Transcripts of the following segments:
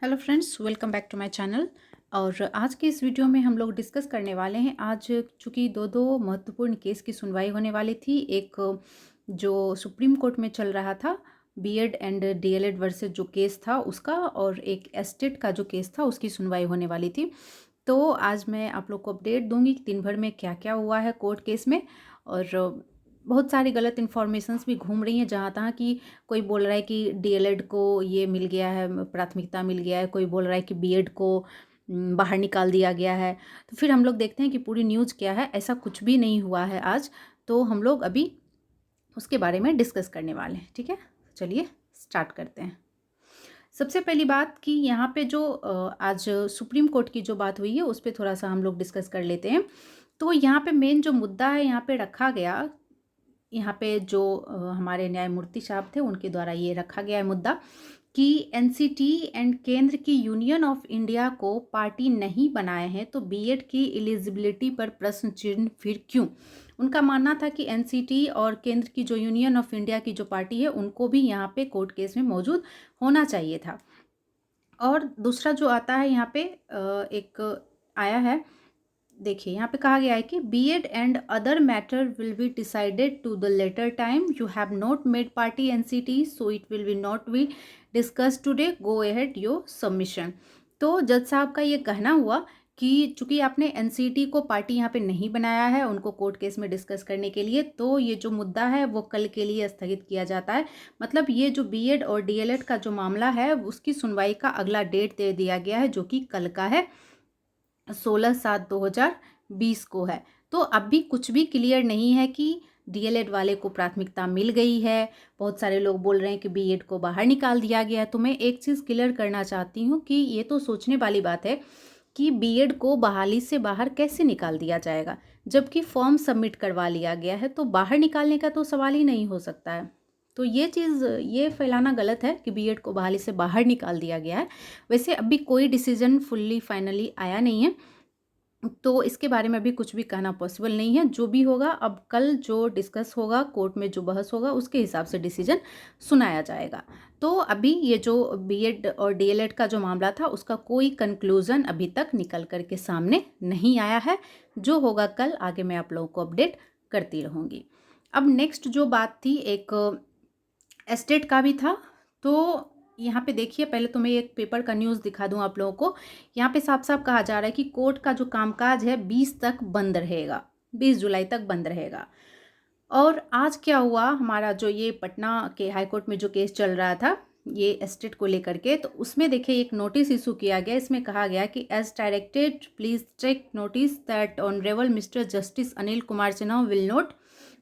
Hello friends, welcome back to my channel. और आज की इस वीडियो में हम लोग डिस्कस करने वाले हैं। आज चूँकि दो महत्वपूर्ण केस की सुनवाई होने वाली थी। एक जो सुप्रीम कोर्ट में चल रहा था, बीएड एंड डीएलएड वर्सेस जो केस था उसका, और एक एस्टेट का जो केस था उसकी सुनवाई होने वाली थी। तो आज मैं आप लोग को अपडेट दूंगी कि दिन भर में क्या क्या हुआ है कोर्ट केस में। और बहुत सारी गलत इन्फॉर्मेशंस भी घूम रही हैं जहाँ तहाँ की। कोई बोल रहा है कि डीएलएड को ये मिल गया है, प्राथमिकता मिल गया है। कोई बोल रहा है कि बीएड को बाहर निकाल दिया गया है। तो फिर हम लोग देखते हैं कि पूरी न्यूज़ क्या है। ऐसा कुछ भी नहीं हुआ है आज। तो हम लोग अभी उसके बारे में डिस्कस करने वाले हैं। ठीक है, चलिए स्टार्ट करते हैं। सबसे पहली बात कि यहाँ पे जो आज सुप्रीम कोर्ट की जो बात हुई है उस पर थोड़ा सा हम लोग डिस्कस कर लेते हैं। तो यहाँ पे मेन जो मुद्दा है यहाँ पे रखा गया, यहाँ पे जो हमारे न्यायमूर्ति साहब थे उनके द्वारा ये रखा गया है मुद्दा कि एनसीटी एंड केंद्र की यूनियन ऑफ इंडिया को पार्टी नहीं बनाए हैं, तो बीएड की एलिजिबिलिटी पर प्रश्न चिन्ह फिर क्यों। उनका मानना था कि एनसीटी और केंद्र की जो यूनियन ऑफ इंडिया की जो पार्टी है उनको भी यहाँ पे कोर्ट केस में मौजूद होना चाहिए था। और दूसरा जो आता है यहाँ पे एक आया है, देखिए यहाँ पे कहा गया है कि BEd and other matter will be decided to the later time. You have not made party NCT, so it will be not be discuss today, go ahead your submission. तो जज साहब का ये कहना हुआ कि चूंकि आपने एनसीटी को पार्टी यहाँ पे नहीं बनाया है उनको कोर्ट केस में डिस्कस करने के लिए, तो ये जो मुद्दा है वो कल के लिए स्थगित किया जाता है। मतलब ये जो बीएड और डीएलएड का जो मामला है उसकी सुनवाई का अगला डेट दे दिया गया है, जो कि कल का है, 16/7/2020 को है। तो अब भी कुछ भी क्लियर नहीं है कि डीएलएड वाले को प्राथमिकता मिल गई है। बहुत सारे लोग बोल रहे हैं कि बीएड को बाहर निकाल दिया गया है। तो मैं एक चीज़ क्लियर करना चाहती हूँ कि ये तो सोचने वाली बात है कि बीएड को बहाली से बाहर कैसे निकाल दिया जाएगा, जबकि फॉर्म सबमिट करवा लिया गया है। तो बाहर निकालने का तो सवाल ही नहीं हो सकता है। तो ये चीज़ ये फैलाना गलत है कि बीएड को बहाली से बाहर निकाल दिया गया है। वैसे अभी कोई डिसीजन फुल्ली फाइनली आया नहीं है, तो इसके बारे में अभी कुछ भी कहना पॉसिबल नहीं है। जो भी होगा, अब कल जो डिस्कस होगा कोर्ट में, जो बहस होगा उसके हिसाब से डिसीजन सुनाया जाएगा। तो अभी ये जो बीएड और डीएलएड का जो मामला था उसका कोई कंक्लूजन अभी तक निकल कर के सामने नहीं आया है। जो होगा कल आगे मैं आप लोगों को अपडेट करती रहूँगी। अब नेक्स्ट जो बात थी, एक एस्टेट का भी था। तो यहाँ पे देखिए, पहले तो मैं एक पेपर का न्यूज़ दिखा दूँ आप लोगों को। यहाँ पे साफ साफ कहा जा रहा है कि कोर्ट का जो कामकाज है 20 तक बंद रहेगा, 20 जुलाई तक बंद रहेगा। और आज क्या हुआ, हमारा जो ये पटना के हाई कोर्ट में जो केस चल रहा था ये एस्टेट को लेकर के, तो उसमें देखिए एक नोटिस इशू किया गया। इसमें कहा गया कि as directed please take notice that honourable Mr Justice Anil Kumar Sinha will not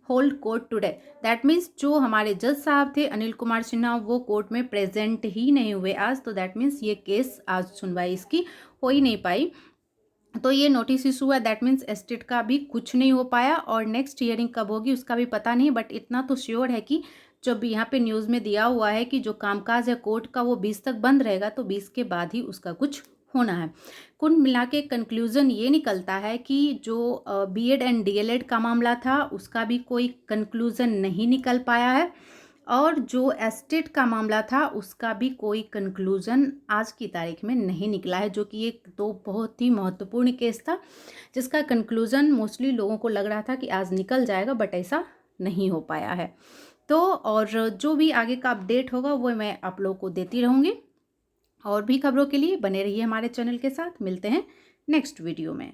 hold court today. That means जो हमारे जज साहब थे अनिल कुमार सिन्हा, वो कोर्ट में प्रेजेंट ही नहीं हुए आज। तो दैट मीन्स ये केस आज सुनवाई इसकी हो ही नहीं पाई। तो ये नोटिस इशू हुआ, दैट मीन्स एस्टेट का भी कुछ नहीं हो पाया। और नेक्स्ट हियरिंग कब होगी उसका भी पता नहीं। बट इतना तो श्योर है कि जब यहाँ पे न्यूज़ में दिया हुआ है कि जो कामकाज है कोर्ट का वो 20 तक बंद रहेगा, तो 20 के बाद ही उसका कुछ होना है। कुल मिला के कंक्लूज़न ये निकलता है कि जो बीएड एंड डीएलएड का मामला था उसका भी कोई कंक्लूज़न नहीं निकल पाया है, और जो एस्टेट का मामला था उसका भी कोई कंक्लूज़न आज की तारीख में नहीं निकला है, जो कि एक तो बहुत ही महत्वपूर्ण केस था जिसका कंक्लूज़न मोस्टली लोगों को लग रहा था कि आज निकल जाएगा, बट ऐसा नहीं हो पाया है। तो और जो भी आगे का अपडेट होगा वो मैं आप लोगों को देती रहूँगी। और भी खबरों के लिए बने रहिए हमारे चैनल के साथ। मिलते हैं नेक्स्ट वीडियो में।